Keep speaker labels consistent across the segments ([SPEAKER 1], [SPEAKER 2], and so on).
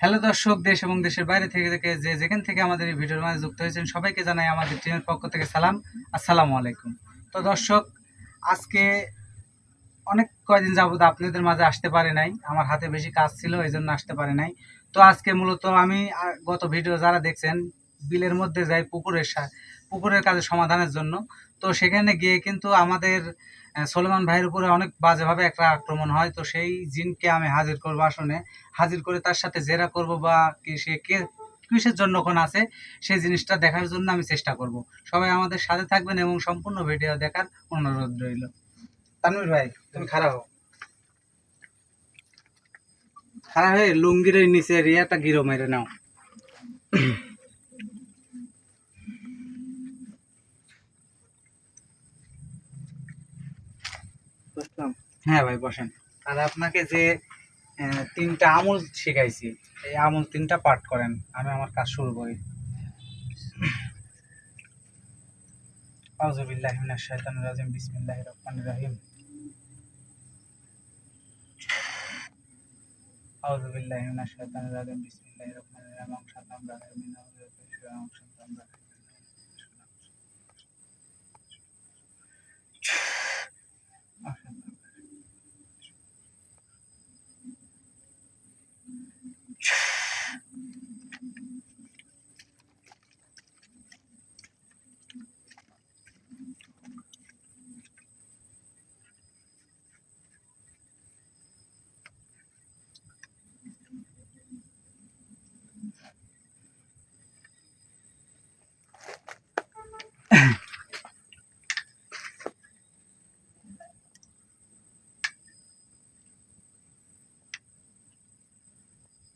[SPEAKER 1] Hello দর্শক, দেশ এবং দেশের বাইরে থেকে যে যেখান থেকে আমাদের এই ভিডিওর মাঝে যুক্ত হয়েছেন সবাইকে জানাই আমাদের টিমের পক্ষ থেকে সালাম। আসসালামু আলাইকুম। তো দর্শক, আজকে অনেক কয়দিন যাবত আপনাদের মাঝে আসতে পারে নাই, আমার হাতে বেশি কাজ ছিল এই জন্য আসতে পারে নাই। তো আজকে মূলত আমি গত ভিডিও যারা দেখছেন বিলের মধ্যে যাই পুকুরের কাজে সমাধানের জন্য। তো সেখানে গিয়ে কিন্তু আমাদের সলেমান ভাইয়ের উপরে অনেক বাজেভাবে একটা আক্রমণ হয়। তো সেই জিনকে আমি হাজির করবো আসনে, হাজির করে তার সাথে জেরা করব বা কি সে কে কিসের জন্য কোন আছে সেই জিনিসটা দেখার জন্য আমি চেষ্টা করব। সবাই আমাদের সাথে থাকবেন এবং সম্পূর্ণ ভিডিও দেখার অনুরোধ রইল। তানভীর ভাই, তুমি খারাপ হও, খারাপ হয়ে লুঙ্গির এই নিচে রিয়াটা গিরো মেরে নাও। হ্যাঁ ভাই বসেন। আর আপনাকে যে তিনটা আমল শিখাইছি, এই আমল তিনটা পাঠ করেন, আমি আমার কাজ শুরু করি। আউযু বিল্লাহি মিনাশ শাইতানির রাজিম, বিসমিল্লাহির রহমানির রহিম। আউযু বিল্লাহি মিনাশ শাইতানির রাজিম, বিসমিল্লাহির রহমানির রহিম।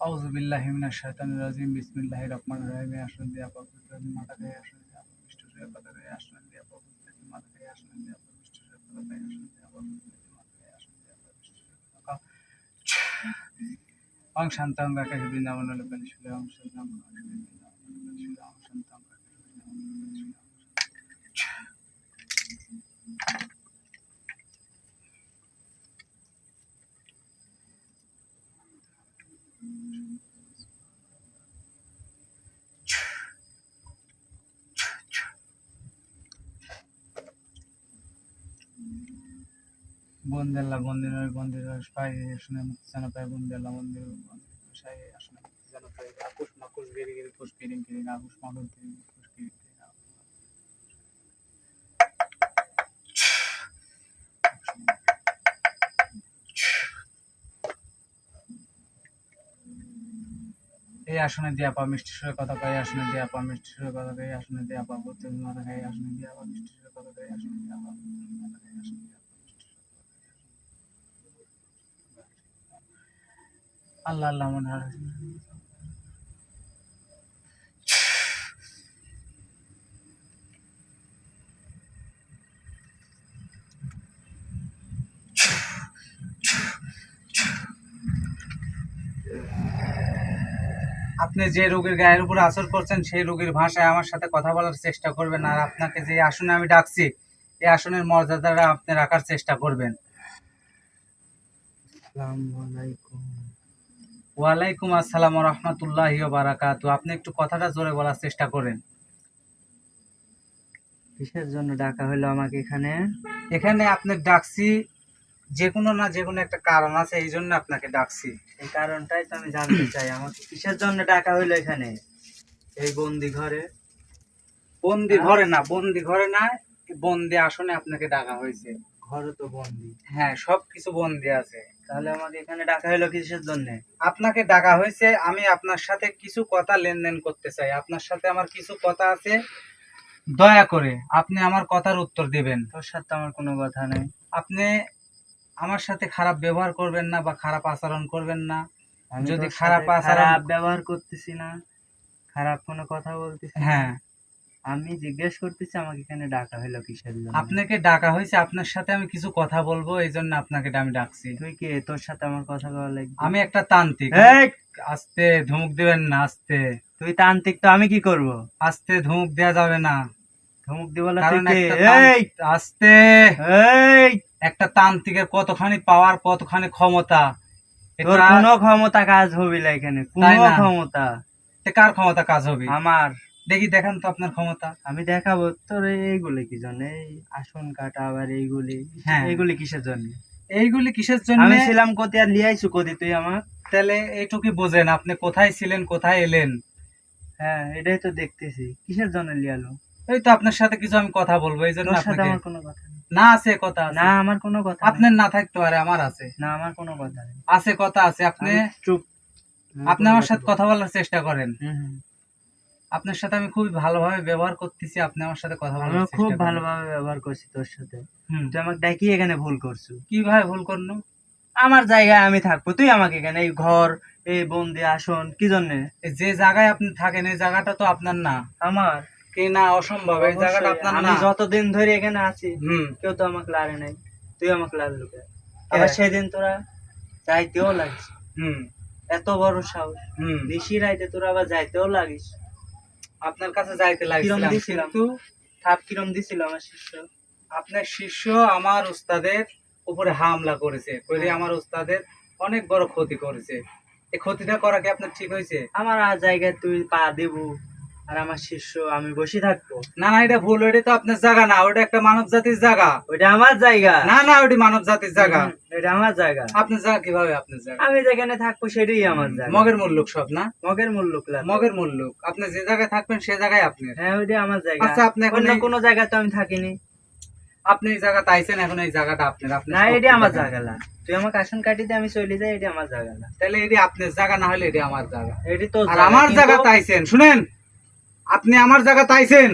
[SPEAKER 1] আউযু বিল্লাহি মিনাশ শাইতানির রাজিম, বিসমিল্লাহির রহমানির রহিম। আসন দিয়া পবিত্র মাথা গায়ে আসন দিয়া পবিত্র হয়ে কথা গায়ে আসন দিয়া পবিত্র মাথা গায়ে আসন দিয়া পবিত্র হয়ে কথা গায়ে আসন দিয়া পবিত্র মাথা গায়ে আসন দিয়া পবিত্র হয়ে কথা অং শান্তং রাকেশ বৃন্দাবন লোকালি শুলে অং শান্তং বন্দেলা বন্দির বন্দির পাই শুনে মুক্তি যেন পাই, বন্দেলা বন্দির সাই আসনে মুক্তি যেন পাই। আকুশ মাকুশ গিরি গিরি কুশ কিরিং কিরিং আকুশ মাকুশ গিরি গিরি কুশ কিরিং কিরিং। এই আসনে দিয়া পা মিষ্টি সুরে কথা কই, আসনে দিয়া পা মিষ্টি সুরে কথা কই, আসনে দিয়া পা বুদ্ধি মাথা খাই, আসনে দিয়া পা মিষ্টি সুরে কথা কই, আসনে দিয়া পা বুদ্ধি মাথা খাই, আসনে দিয়া পা মিষ্টি সুরে আল্লাহ আল্লাহ মনে হয়। আপনি যে রোগীর গায়ের উপর আসর করছেন সেই রোগীর ভাষায় আমার সাথে কথা বলার চেষ্টা করবেন। আর আপনাকে যে আসনে আমি ডাকছি এই আসনের মর্যাদাটা আপনি রাখার চেষ্টা করবেন। ওয়ালাইকুম আসসালাম ওয়া রাহমাতুল্লাহি ওয়া বারাকাতুহু। আপনি একটু কথাটা জোরে বলার চেষ্টা করেন।
[SPEAKER 2] কিসের জন্য ডাকা হলো আমাকে এখানে?
[SPEAKER 1] এখানে আপনি ডাকছি যে কোনো না যে কোনো একটা কারণ আছে, এই জন্য আপনাকে ডাকছি।
[SPEAKER 2] এই কারণটাই তো আমি জানতে চাই, আমাকে কিসের জন্য ডাকা হলো এখানে এই বন্দি ঘরে?
[SPEAKER 1] বন্দি ঘরে না, বন্দি ঘরে না, বন্দি আসনে আপনাকে ডাকা হয়েছে।
[SPEAKER 2] ঘরে তো বন্দি।
[SPEAKER 1] হ্যাঁ, সবকিছু বন্দি আছে।
[SPEAKER 2] তাহলে আমাকে এখানে ডাকা হলো কিসের জন্য?
[SPEAKER 1] আপনাকে ডাকা হয়েছে, আমি আপনার সাথে কিছু কথা লেনদেন করতে চাই। আপনার সাথে আমার কিছু কথা আছে, দয়া করে আপনি আমার কথার উত্তর দিবেন।
[SPEAKER 2] তোর সাথে আমার কোনো কথা নেই।
[SPEAKER 1] আপনি আমার সাথে খারাপ ব্যবহার করবেন না বা খারাপ আচরণ করবেন না। যদি খারাপ
[SPEAKER 2] ব্যবহার করতেছি না, খারাপ কোনো কথা বলতেছি না।
[SPEAKER 1] হ্যাঁ,
[SPEAKER 2] আমি জিজ্ঞেস করতেছি আমাকে এখানে ডাকা হলো কিসের জন্য?
[SPEAKER 1] আপনাকে ডাকা হয়েছে, আপনার সাথে আমি কিছু কথা বলবো, এই জন্য আপনাকে আমি ডাকছি।
[SPEAKER 2] তুই কে? তোর সাথে আমার কথা বলা লাগবে?
[SPEAKER 1] আমি একটা তান্ত্রিক। আস্তে ধমক দিবেন না, আস্তে।
[SPEAKER 2] তুই তান্ত্রিক তো আমি কি করব?
[SPEAKER 1] আস্তে ধমক দেওয়া যাবে না।
[SPEAKER 2] ধমক দিব না?
[SPEAKER 1] কারণ
[SPEAKER 2] তুই কে?
[SPEAKER 1] আস্তে। একটা তান্ত্রিকের কতখানি পাওয়ার, কতখানি ক্ষমতা
[SPEAKER 2] তোর
[SPEAKER 1] এটা-
[SPEAKER 2] কোনো ক্ষমতা কাজ হবে না এখানে,
[SPEAKER 1] তাই
[SPEAKER 2] কোনো
[SPEAKER 1] না?
[SPEAKER 2] ক্ষমতা।
[SPEAKER 1] তে কার ক্ষমতা কাজ হবে?
[SPEAKER 2] আমার,
[SPEAKER 1] দেখি দেখান তো আপনার ক্ষমতা।
[SPEAKER 2] আমি দেখাবো তোর। এইগুলি কি জন্য, এই আসন কাটা আবার এইগুলি,
[SPEAKER 1] হ্যাঁ।
[SPEAKER 2] এইগুলি কিসের জন্য?
[SPEAKER 1] এইগুলি কিসের জন্য?
[SPEAKER 2] আমি ছিলাম কোথায় আর লিয়ে আইছু কোথায় তুই আমার?
[SPEAKER 1] তাহলে এইটুকুই বোঝেন আপনি কোথায় ছিলেন, কোথায় এলেন।
[SPEAKER 2] হ্যাঁ, এটাই তো দেখতেছি, কিসের জন্য লিয়ালো?
[SPEAKER 1] এই তো আপনার সাথে কিছু আমি কথা বলবো, এই জন্য
[SPEAKER 2] তোর সাথে
[SPEAKER 1] আপনাকে।
[SPEAKER 2] আমার কোনো কথা নেই।
[SPEAKER 1] না আছে কথা আছে।
[SPEAKER 2] না, আমার কোনো কথা নেই।
[SPEAKER 1] আপনার না থাকতে পারে, আমার আছে।
[SPEAKER 2] না, আমার কোনো কথা নেই।
[SPEAKER 1] আছে, কথা আছে। আপনি
[SPEAKER 2] আমি চুপ।
[SPEAKER 1] আপনি আমার সাথে কথা বলার চেষ্টা করেন।
[SPEAKER 2] হুম, হুম।
[SPEAKER 1] আপনার সাথে আমি খুবই ভালোভাবে ব্যবহার করতেছি, আপনি আমার সাথে কথা বলার
[SPEAKER 2] আমিও
[SPEAKER 1] চেষ্টা
[SPEAKER 2] খুব
[SPEAKER 1] করেন।
[SPEAKER 2] ভালোভাবে ব্যবহার করছি তোর সাথে।
[SPEAKER 1] হুম।
[SPEAKER 2] তুই আমাকে ডাকি এখানে ভুল করছু।
[SPEAKER 1] কিভাবে ভুল করলো?
[SPEAKER 2] আমার জায়গায় আমি থাকবো, তুই আমাকে এখানে এই ঘর, এই বন্দি আসন কি জন্য?
[SPEAKER 1] এই যে জায়গায় আপনি থাকেন এই জায়গাটা তো আপনার না।
[SPEAKER 2] আমার
[SPEAKER 1] কি না? অসম্ভব, এই জায়গাটা
[SPEAKER 2] অবশ্যই,
[SPEAKER 1] আপনার
[SPEAKER 2] আমি
[SPEAKER 1] না।
[SPEAKER 2] যতদিন ধরে এখানে আছি
[SPEAKER 1] হুম।
[SPEAKER 2] কেউ তো আমাকে লারে নাই, তুই আমাকে লারলু কেন? আবার সেদিন তোরা যাইতেও লাগিস,
[SPEAKER 1] হুম।
[SPEAKER 2] এত বড় সাহস,
[SPEAKER 1] হুম।
[SPEAKER 2] নিশি রাইতে তোরা আবার যাইতেও লাগিস।
[SPEAKER 1] আপনার কাছে যাইতে
[SPEAKER 2] কিরম
[SPEAKER 1] লাগছিলাম,
[SPEAKER 2] দিছিলাম?
[SPEAKER 1] কিন্তু
[SPEAKER 2] থাপ কিরম দিছিল আমার শিষ্য?
[SPEAKER 1] আপনার শিষ্য আমার উস্তাদের উপরে হামলা করেছে, করে আমার উস্তাদের অনেক বড় ক্ষতি করেছে। এই ক্ষতিটা করা কি আপনার ঠিক হয়েছে?
[SPEAKER 2] আমার আর জায়গায় তুই পা দিব আর আমার শিষ্য আমি বসে থাকবো?
[SPEAKER 1] না না, এটা ভুল। ওইটা তো আপনার জায়গা না, ওটা একটা মানব জাতির জায়গা।
[SPEAKER 2] ওইটা আমার জায়গা।
[SPEAKER 1] না না, ওইটা মানব জাতির জায়গা।
[SPEAKER 2] এটা আমার জায়গা।
[SPEAKER 1] আপনার জায়গা কিভাবে আপনার জায়গা?
[SPEAKER 2] আমি যেখানে থাকবো সেটাই আমার জায়গা।
[SPEAKER 1] মগের মুল্লুক সব না?
[SPEAKER 2] মগের মুল্লুক লাগে।
[SPEAKER 1] মগের মুল্লুক। আপনি যে জায়গায় থাকবেন সে জায়গায় আপনার।
[SPEAKER 2] হ্যাঁ, ওইটা আমার জায়গা।
[SPEAKER 1] আচ্ছা, আপনি এখন
[SPEAKER 2] অন্য
[SPEAKER 1] এই-
[SPEAKER 2] কোনো জায়গায় তো আমি থাকিনি।
[SPEAKER 1] আপনি এই জায়গাতে আইছেন, এখন এই জায়গাটা আপনার। আপনি
[SPEAKER 2] না,
[SPEAKER 1] সব
[SPEAKER 2] এটা আমার
[SPEAKER 1] জায়গা।
[SPEAKER 2] জায়গা না। তুই আমাকে আসন কাটি দে, আমি চলে যাই, এটা আমার জায়গা না।
[SPEAKER 1] তাহলে এটি আপনার জায়গা না হলে এটি আমার জায়গা।
[SPEAKER 2] এটি তো
[SPEAKER 1] আর আমার জায়গা তাইছেন, শুনেন, আপনি আমার জায়গা তাইছেন,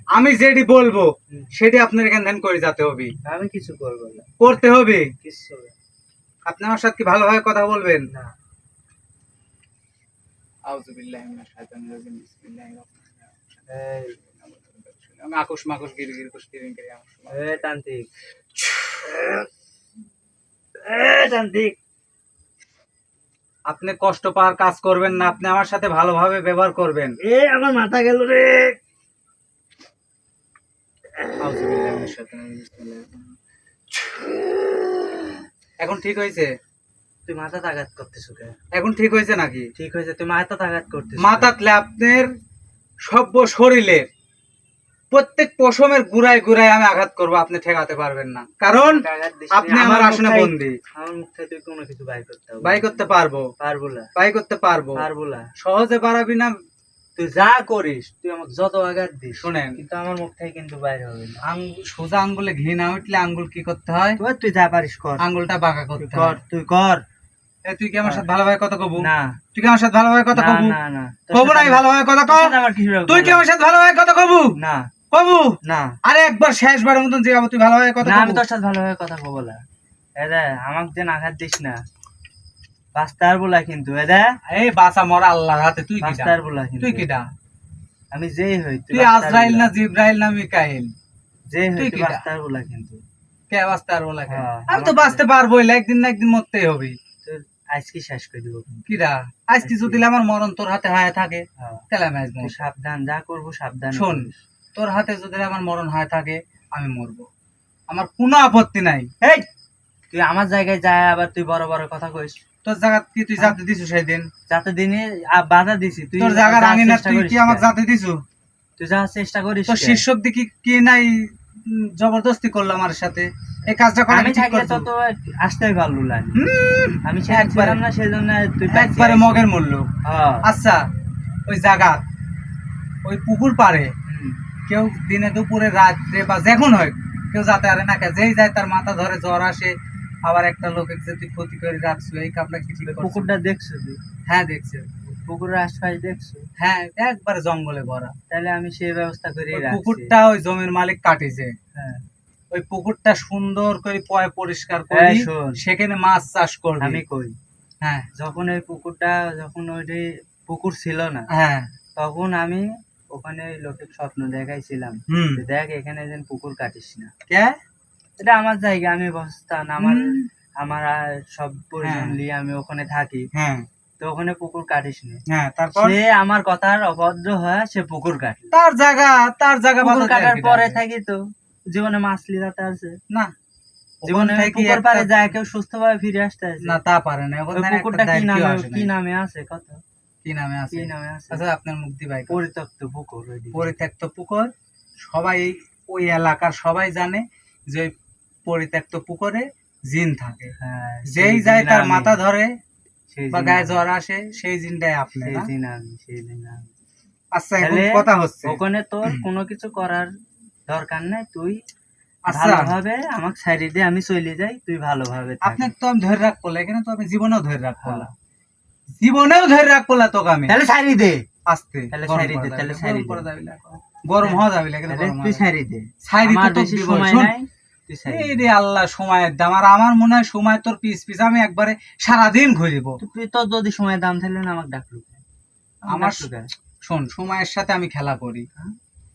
[SPEAKER 1] আমি যেটি বলবো সেটি আপনার এখান থেকে করে যেতে হবে।
[SPEAKER 2] আমি কিছু করবো না,
[SPEAKER 1] করতে হবে।
[SPEAKER 2] কিছু হবে
[SPEAKER 1] আপনি আমার সাথে কি ভালোভাবে কথা বলবেন?
[SPEAKER 2] না।
[SPEAKER 1] আউযুবিল্লাহি মিনাশ শাইতানির রাজিম, বিসমিল্লাহির রহমানির রহিম।
[SPEAKER 2] এই,
[SPEAKER 1] আমি আকুশ মাকুশ গিরগির কুশ কিরিং কিরি আমার সময়।
[SPEAKER 2] এই তান্ত্রিক, তান্ত্রিক,
[SPEAKER 1] আপনি কষ্ট পাওয়ার কাজ করবেন না, আপনি আমার সাথে ভালোভাবে ব্যবহার করবেন।
[SPEAKER 2] আমার মাথা গেল রে।
[SPEAKER 1] আউযুবিল্লাহি মিনাশ শাইতানির রাজিম, বিসমিল্লাহির রহমানির রহিম। এখন ঠিক হয়েছে?
[SPEAKER 2] তুই মাথা তাগাত করতেছ কেন?
[SPEAKER 1] এখন ঠিক হয়েছে নাকি?
[SPEAKER 2] ঠিক হয়েছে, তুই মাথা তাগাত করতেছ।
[SPEAKER 1] মাথাতলে আপনার সভ্য শরীরে প্রত্যেক পশমের গুড়ায় গুড়ায় আমি আঘাত করব, আপনি ঠেকাতে পারবেন না, কারণ আপনি আমার আসনে বন্দী।
[SPEAKER 2] আমার মুখ থেকে তুই কোনো কিছু বাই করতে হবে?
[SPEAKER 1] বাই করতে পারবো,
[SPEAKER 2] পারবো না,
[SPEAKER 1] বাই করতে পারবো।
[SPEAKER 2] পারবো না।
[SPEAKER 1] সহজে পারাবি না।
[SPEAKER 2] তুই যা করিস, তুই আমাকে যত আঘাত দিস,
[SPEAKER 1] শোনেন,
[SPEAKER 2] কিন্তু আমার মুখ থেকে কিন্তু বাইরে হবে না।
[SPEAKER 1] সোজা আঙ্গুলে ঘি না উঠলে আঙ্গুল কি করতে হয়?
[SPEAKER 2] তুই যা পারিস কর,
[SPEAKER 1] আঙ্গুলটা বাঁকা করতে
[SPEAKER 2] কর,
[SPEAKER 1] হয়।
[SPEAKER 2] তুই কর।
[SPEAKER 1] তুই কি আমার সাথে ভালোভাবে কথা কবু?
[SPEAKER 2] না,
[SPEAKER 1] তুই কি আমার সাথে ভালোভাবে কথা
[SPEAKER 2] না,
[SPEAKER 1] কবু?
[SPEAKER 2] না, না,
[SPEAKER 1] কবু না? আমি ভালোভাবে কথা
[SPEAKER 2] তোর
[SPEAKER 1] কব।
[SPEAKER 2] সাথে আমার কিছু
[SPEAKER 1] তুই কি আমার সাথে ভালোভাবে কথা কবু?
[SPEAKER 2] না,
[SPEAKER 1] কবু।
[SPEAKER 2] না,
[SPEAKER 1] আরে একবার শেষবারের মতন যে তুই ভালোভাবে কথা
[SPEAKER 2] না,
[SPEAKER 1] কবু।
[SPEAKER 2] আমি তোর সাথে ভালোভাবে কথা কব না। এদা আমাকে যেন আঘাত দিস না, বাস্তার বলা কিন্তু। এদা
[SPEAKER 1] এই বাঁচা মরা আল্লাহর হাতে। তুই কিডা?
[SPEAKER 2] বাস্তার বলা কিন্তু।
[SPEAKER 1] তুই কিডা?
[SPEAKER 2] আমি যেই হই,
[SPEAKER 1] তুই আজরাইল না জিব্রাইল না মিকাইল?
[SPEAKER 2] যেই হই,
[SPEAKER 1] তুই
[SPEAKER 2] তুই
[SPEAKER 1] কিডা?
[SPEAKER 2] বাস্তার বলা কিন্তু।
[SPEAKER 1] কে বাঁচতে পারবো না কেন?
[SPEAKER 2] হ্যাঁ,
[SPEAKER 1] আমি তো
[SPEAKER 2] আমাকে
[SPEAKER 1] বাঁচতে পারবোই, একদিন না একদিন মরতেই হবে।
[SPEAKER 2] তোর আজকে শেষ করে দিব কিন্তু।
[SPEAKER 1] কিডা? আজকে যদি আমার মরণ তোর হাতে হায় থাকে
[SPEAKER 2] হ্যাঁ,
[SPEAKER 1] তাহলে আমি আজ
[SPEAKER 2] তুই
[SPEAKER 1] মরবো।
[SPEAKER 2] সাবধান, যা করবো সাবধান।
[SPEAKER 1] শোন, তোর হাতে যদি আমার মরণ হায় থাকে আমি মরবো, আমার কোনো আপত্তি নাই।
[SPEAKER 2] এই, তুই আমার জায়গায় যায় আবার তুই বড় বড় কথা কইস।
[SPEAKER 1] তোর জায়গা কি তুই যাতে দিছু সেই দিন?
[SPEAKER 2] যাতে দিনে বাধা দিছি তুই।
[SPEAKER 1] তোর জায়গা
[SPEAKER 2] যাওয়ার
[SPEAKER 1] রাঙি না,
[SPEAKER 2] চেষ্টা
[SPEAKER 1] তুই
[SPEAKER 2] করিস
[SPEAKER 1] কি আমাকে
[SPEAKER 2] কেন?
[SPEAKER 1] যাতে দিছু?
[SPEAKER 2] তুই যাওয়ার চেষ্টা করিস
[SPEAKER 1] তোর
[SPEAKER 2] কেন?
[SPEAKER 1] শীর্ষক দিকে কি নাই জবরদস্তি করলো আমার সাথে? এই কাজটা করা
[SPEAKER 2] আমি
[SPEAKER 1] কি ঠিক
[SPEAKER 2] থাকলে
[SPEAKER 1] করছো?
[SPEAKER 2] তো আসতেই পারলু না।
[SPEAKER 1] হুম,
[SPEAKER 2] আমি সে
[SPEAKER 1] একবারে।
[SPEAKER 2] ছিলাম না, সেজন্য তুই
[SPEAKER 1] একবারে মগের মূল্য।
[SPEAKER 2] হ্যাঁ।
[SPEAKER 1] আচ্ছা, ওই জায়গা, ওই পুকুর পাড়ে
[SPEAKER 2] হুম।
[SPEAKER 1] কেউ দিনে দুপুরে রাত্রে বা যখন হয় কেউ যাতে আরে না, যেই যায় তার মাথা ধরে জ্বর আসে, আবার একটা লোকের যে তুই ক্ষতি করে রাখছো, এই কাপড়া কি ঠিক করছো?
[SPEAKER 2] পুকুরটা দেখছো তুই?
[SPEAKER 1] হ্যাঁ দেখছে।
[SPEAKER 2] পুকুরের আশপাশ দেখছো?
[SPEAKER 1] হ্যাঁ, একবারে জঙ্গলে ভরা।
[SPEAKER 2] তাহলে আমি সেই ব্যবস্থা করে
[SPEAKER 1] ওই
[SPEAKER 2] রাখছি।
[SPEAKER 1] পুকুরটা ওই জমির মালিক কাটিছে।
[SPEAKER 2] হ্যাঁ।
[SPEAKER 1] ওই পুকুরটা সুন্দর করে পয় পরিষ্কার
[SPEAKER 2] এই
[SPEAKER 1] করে
[SPEAKER 2] শোন,
[SPEAKER 1] সেখানে মাছ চাষ করবে।
[SPEAKER 2] আমি কই,
[SPEAKER 1] হ্যাঁ
[SPEAKER 2] যখন এই পুকুরটা, যখন ওইটি পুকুর ছিল না,
[SPEAKER 1] হ্যাঁ।
[SPEAKER 2] তখন আমি ওখানে ওই লোকের স্বপ্ন দেখাইছিলাম
[SPEAKER 1] হুম।
[SPEAKER 2] যে দেখ এখানে যেন পুকুর কাটিস না।
[SPEAKER 1] কে?
[SPEAKER 2] এটা আমার জায়গা, আমি বসতাম, আমার
[SPEAKER 1] হুম।
[SPEAKER 2] আমার আর সব পরিজন
[SPEAKER 1] হ্যাঁ।
[SPEAKER 2] নিয়ে আমি ওখানে থাকি,
[SPEAKER 1] হ্যাঁ
[SPEAKER 2] তো ওখানে পুকুর কাটিস না।
[SPEAKER 1] হ্যাঁ। তারপর
[SPEAKER 2] সে আমার কথার অভদ্র হয়ে সে পুকুর কাটে।
[SPEAKER 1] তার জায়গা
[SPEAKER 2] পুকুর
[SPEAKER 1] বাঁচাতে আর
[SPEAKER 2] কাটার
[SPEAKER 1] কি
[SPEAKER 2] পরে
[SPEAKER 1] ডাকে?
[SPEAKER 2] থাকি তো জীবনে মাছ লিজাতে আছে
[SPEAKER 1] না, ও
[SPEAKER 2] জীবনে
[SPEAKER 1] ওখান থেকে
[SPEAKER 2] পুকুর
[SPEAKER 1] একটা-
[SPEAKER 2] পাড়ে যায় কেউ সুস্থভাবে ফিরে আসতে আছে?
[SPEAKER 1] না তা পারে না
[SPEAKER 2] ওই
[SPEAKER 1] ওখানে একটা
[SPEAKER 2] পুকুরটা কি
[SPEAKER 1] দায়িত্ব
[SPEAKER 2] নামে
[SPEAKER 1] আসে
[SPEAKER 2] কি
[SPEAKER 1] নাই।
[SPEAKER 2] নামে আছে কত
[SPEAKER 1] কি নামে আছে?
[SPEAKER 2] কি নামে আছে?
[SPEAKER 1] আচ্ছা আপনার মুক্তি ভাই
[SPEAKER 2] পরিত্যক্ত পুকুর ওইদিকে।
[SPEAKER 1] পরিত্যক্ত পুকুর, সবাই ওই এলাকার সবাই জানে যে ওই পরিত্যক্ত পুকুরে জিন থাকে।
[SPEAKER 2] হ্যাঁ,
[SPEAKER 1] যেই
[SPEAKER 2] সেই
[SPEAKER 1] যায়
[SPEAKER 2] দিন
[SPEAKER 1] তার
[SPEAKER 2] আমি-
[SPEAKER 1] মাথা ধরে
[SPEAKER 2] সেই
[SPEAKER 1] বা
[SPEAKER 2] দিন
[SPEAKER 1] গায়ে
[SPEAKER 2] আমি-
[SPEAKER 1] জ্বর আসে, সেই জিনটাই আপনি
[SPEAKER 2] সেই
[SPEAKER 1] না?
[SPEAKER 2] দিন সেই দিন আমি।
[SPEAKER 1] আচ্ছা এখন
[SPEAKER 2] তাহলে
[SPEAKER 1] কথা হচ্ছে,
[SPEAKER 2] ওখানে তোর কোনো কিছু করার দরকার নাই, তুই
[SPEAKER 1] আচ্ছা
[SPEAKER 2] ভালোভাবে আমাকে ছাড়িয়ে দে, আমি চলে যাই, তুই ভালোভাবে থাক।
[SPEAKER 1] আপনার তো আমি ধরে রাখবো না, এখানে তো আমি জীবনেও ধরে রাখবো না,
[SPEAKER 2] হ্যাঁ।
[SPEAKER 1] জীবনেও ধরে রাখবো না তোকে আমি।
[SPEAKER 2] তাহলে ছাড়িয়ে দে,
[SPEAKER 1] আস্তে
[SPEAKER 2] তাহলে
[SPEAKER 1] গরম
[SPEAKER 2] ছাড়িয়ে
[SPEAKER 1] করা
[SPEAKER 2] দে,
[SPEAKER 1] যাবে
[SPEAKER 2] তাহলে
[SPEAKER 1] না,
[SPEAKER 2] ছাড়িয়ে
[SPEAKER 1] গরম করা
[SPEAKER 2] দে।
[SPEAKER 1] যাবে না, গরম হওয়া যাবে না, কিন্তু
[SPEAKER 2] তাহলে
[SPEAKER 1] গরম
[SPEAKER 2] তুই
[SPEAKER 1] হওয়া যাবে না।
[SPEAKER 2] ছাড়িয়ে দে,
[SPEAKER 1] ছাইরি তো
[SPEAKER 2] আমার
[SPEAKER 1] তোকে
[SPEAKER 2] বেশি
[SPEAKER 1] দিব,
[SPEAKER 2] সময়
[SPEAKER 1] শোন।
[SPEAKER 2] নাই, তুই ছাড়িয়ে
[SPEAKER 1] এই
[SPEAKER 2] দে।
[SPEAKER 1] রে আল্লাহ, সময়ের দাম, আর আমার মনে হয় সময় তোর পিস পিস আমি একবারে সারাদিন ঘুরিব।
[SPEAKER 2] তুই তোর যদি সময় দাম থাকলে না আমাকে ডাকলু,
[SPEAKER 1] আমার শোন, সময়ের সাথে আমি খেলা করি।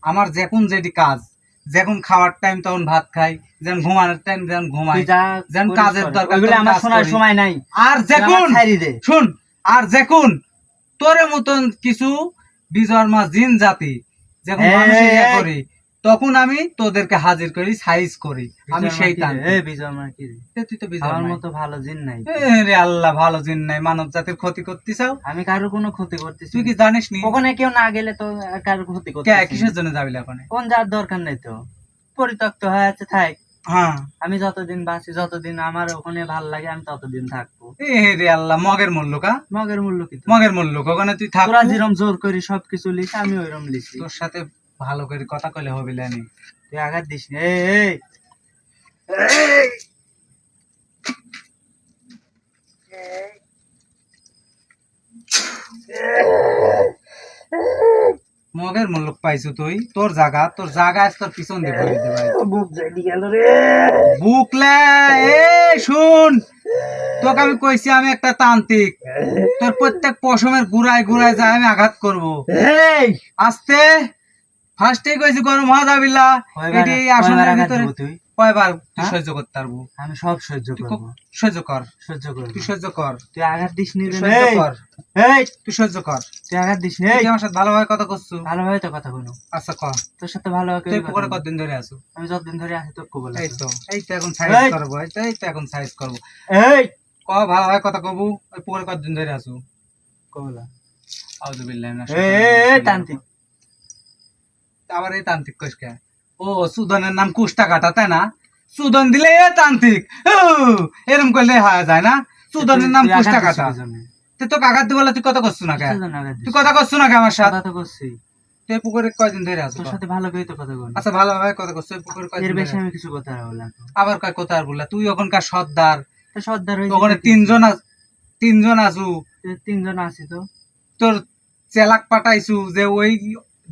[SPEAKER 1] আমার যখন যেটি কাজ, যখন খাওয়ার টাইম তখন ভাত খাই, যখন ঘুমানোর টাইম যখন ঘুমাই,
[SPEAKER 2] তুই যা
[SPEAKER 1] যেন
[SPEAKER 2] করিস
[SPEAKER 1] কাজের
[SPEAKER 2] কর।
[SPEAKER 1] দরকার
[SPEAKER 2] ওইগুলো
[SPEAKER 1] তখন
[SPEAKER 2] আমার
[SPEAKER 1] কাজ
[SPEAKER 2] শোনার
[SPEAKER 1] করি।
[SPEAKER 2] সময় নাই,
[SPEAKER 1] আর
[SPEAKER 2] তুই আমাকে
[SPEAKER 1] যখন
[SPEAKER 2] ছাড়িয়ে দে।
[SPEAKER 1] শুন, আর যখন তোর মতন কিছু বিজয় মাস জিন জাতি যখন
[SPEAKER 2] এই,
[SPEAKER 1] মানুষ ইয়া
[SPEAKER 2] এই।
[SPEAKER 1] করি, তখন আমি তোদেরকে হাজির করি, সাইজ করি, আমি
[SPEAKER 2] বিজয়
[SPEAKER 1] সেই
[SPEAKER 2] মার্কি রে,
[SPEAKER 1] তান্ত্রিক।
[SPEAKER 2] এই বিজয় মার্কি রে,
[SPEAKER 1] তুই তো বিজয়
[SPEAKER 2] আমার
[SPEAKER 1] মাই।
[SPEAKER 2] মতো ভালো জিন নাই।
[SPEAKER 1] রে আল্লাহ, ভালো জিন নাই, মানব জাতির ক্ষতি করতে চাও?
[SPEAKER 2] আমি কারোর কোনো ক্ষতি করতেছি
[SPEAKER 1] তুই
[SPEAKER 2] না।
[SPEAKER 1] কি জানিস নি?
[SPEAKER 2] ওখানে কেউ না গেলে তো কারোর ক্ষতি
[SPEAKER 1] কে
[SPEAKER 2] করতেছি
[SPEAKER 1] কিসের
[SPEAKER 2] না।
[SPEAKER 1] জন্য যাবি ওখানে?
[SPEAKER 2] কোন যার দরকার নেই তো, পরিত্যক্ত হয়ে আছে থাক।
[SPEAKER 1] হ্যাঁ,
[SPEAKER 2] আমি যতদিন বাঁচি, যতদিন আমার ওখানে ভাল লাগে আমি ততদিন থাকবো।
[SPEAKER 1] এ রে আল্লাহ, মগের মূল্য কা,
[SPEAKER 2] মগের মূল্য কি তোর?
[SPEAKER 1] মগের মূল্য, ওখানে তুই থাক।
[SPEAKER 2] তোরা যেরম জোর করি সবকিছু লিস, আমি ওইরকম লিসি।
[SPEAKER 1] তোর সাথে ভালো করে কথা কইলে হবে না।
[SPEAKER 2] তুই আঘাত দিস না। এই
[SPEAKER 1] মগের মূল্য পাইছো তুই? তোর জায়গা আছে, তোর পিছন দিয়ে ভরে দে ভাই।
[SPEAKER 2] বুক জ্বলি গেল রে।
[SPEAKER 1] বুকলে এ শুন, তোকে আমি কইছি আমি একটা তান্ত্রিক, তোর প্রত্যেক পশমের গুড়ায় গুড়ায় যায় আমি আঘাত করব।
[SPEAKER 2] এই
[SPEAKER 1] আস্তে, ফার্স্টে কইছি গরম হওয়া যাবিলা। এটি আসনের ভিতরে
[SPEAKER 2] তুই
[SPEAKER 1] কয়বার তুই
[SPEAKER 2] হ্যাঁ?
[SPEAKER 1] সহ্য করতে পারবো?
[SPEAKER 2] আমি সব সহ্য
[SPEAKER 1] তুই
[SPEAKER 2] করবো,
[SPEAKER 1] সহ্য কর,
[SPEAKER 2] সহ্য করবো।
[SPEAKER 1] তুই সহ্য কর,
[SPEAKER 2] তুই আঘাত দিস নি
[SPEAKER 1] তুই
[SPEAKER 2] রে।
[SPEAKER 1] সহ্য
[SPEAKER 2] এই,
[SPEAKER 1] কর,
[SPEAKER 2] এই,
[SPEAKER 1] তুই সহ্য কর।
[SPEAKER 2] তুই আঘাত দিস নি।
[SPEAKER 1] তুই
[SPEAKER 2] এই,
[SPEAKER 1] কি আমার সাথে ভালোভাবে কথা করছো?
[SPEAKER 2] ভালোভাবে তো কথা বলো।
[SPEAKER 1] আচ্ছা কর।
[SPEAKER 2] তোর সাথে ভালোভাবে
[SPEAKER 1] তুই
[SPEAKER 2] কথা
[SPEAKER 1] পুকুরে
[SPEAKER 2] বলো।
[SPEAKER 1] কতদিন ধরে আছো?
[SPEAKER 2] আমি যতদিন ধরে আছি তোকে বলে।
[SPEAKER 1] এই তো এখন সাইজ
[SPEAKER 2] এই।
[SPEAKER 1] করবো, এই তো এখন সাইজ করবো।
[SPEAKER 2] এই
[SPEAKER 1] ক ভালোভাবে কথা কবু। ওই পুকুরে কতদিন ধরে আছো?
[SPEAKER 2] কবলা।
[SPEAKER 1] আউযুবিল্লাহি মিনাশ
[SPEAKER 2] এই,
[SPEAKER 1] শাইতানির
[SPEAKER 2] এই,
[SPEAKER 1] রাজিম।
[SPEAKER 2] তান্ত্রিক।
[SPEAKER 1] আবার এই তান্ত্রিক কইস কে? ও সুদনের নাম কুষ্টা কাটা, তাই না? সুদন দিলে এ তান্ত্রিক, এরম করলে হয় যায় না? সুদনের নাম
[SPEAKER 2] তুই আঘাত
[SPEAKER 1] কুষ্টা
[SPEAKER 2] দিস
[SPEAKER 1] কাটা।
[SPEAKER 2] কি জন্যে?
[SPEAKER 1] তুই তো কাকাত দি বলে তুই কথা করছো না কে?
[SPEAKER 2] কিসের জন্য আঘাত দিস?
[SPEAKER 1] তুই কথা করছো না কে আমার সাথে?
[SPEAKER 2] কথা তো করছি।
[SPEAKER 1] তুই পুকুরে কয়দিন ধরে আছো?
[SPEAKER 2] তোর সাথে ভালো করে তো কথা বলি।
[SPEAKER 1] আচ্ছা ভালোভাবে কথা করছো, ওই পুকুরে
[SPEAKER 2] এর
[SPEAKER 1] কয়দিন
[SPEAKER 2] বেশি
[SPEAKER 1] ধরে?
[SPEAKER 2] আমি কিছু কথা বললাম না।
[SPEAKER 1] আবার কয় কথা আর বললা? তুই ওখানকার সর্দার,
[SPEAKER 2] তো সর্দার হয়ে
[SPEAKER 1] ওখানে তিনজন আছু,
[SPEAKER 2] তিনজন আছি তো।
[SPEAKER 1] তোর চেলাক পাঠাইছু যে ওই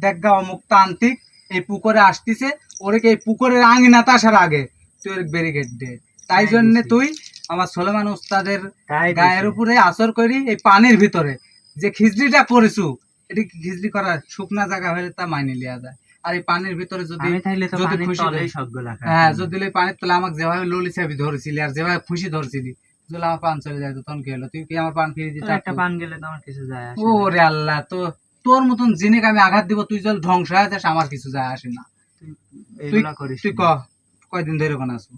[SPEAKER 1] দেখগা অমুক তান্ত্রিক এই পুকুরে আসতিছে, ওরে এই পুকুরের আঙিনাতে আসার আগে তুই ওর ব্যারিকেড দে। তাই
[SPEAKER 2] তাই
[SPEAKER 1] জন্য
[SPEAKER 2] দিছি।
[SPEAKER 1] তুই আমার সোলেমান উস্তাদের
[SPEAKER 2] তাই
[SPEAKER 1] গায়ের
[SPEAKER 2] দিছি।
[SPEAKER 1] উপরে আসর করি এই পানির ভিতরে যে খিচড়িটা করেছু, এটি খিচড়ি করার শুকনা জায়গা হলে তা মাইনে লিয়া যায়। আর এই পানির ভিতরে যদি
[SPEAKER 2] আমি থাকলে তো
[SPEAKER 1] যদি
[SPEAKER 2] পানির
[SPEAKER 1] খুশি
[SPEAKER 2] তলেই
[SPEAKER 1] হয়।
[SPEAKER 2] সবগুলা খাই।
[SPEAKER 1] হ্যাঁ, যদি এই পানির তলে আমাকে যেভাবে ললি চাবি ধরেছিলি আর যেভাবে খুশি ধরছিলি, যদি আমার পান চলে যায় তখন কি হলো? তুই কি আমার পান ফিরে
[SPEAKER 2] তোর
[SPEAKER 1] দিতে
[SPEAKER 2] একটা পান গেলে তো আমার কিছু যায় আসে না।
[SPEAKER 1] ওরে আল্লাহ, তো তোর মতন জিনিস আমি আঘাত দিব, তুই যদি ধ্বংস হয়ে যাস আমার কিছু যায় আসে না।
[SPEAKER 2] তুই এগুলা করিস
[SPEAKER 1] তুই
[SPEAKER 2] না।
[SPEAKER 1] কয়দিন ধরে কোন আছো?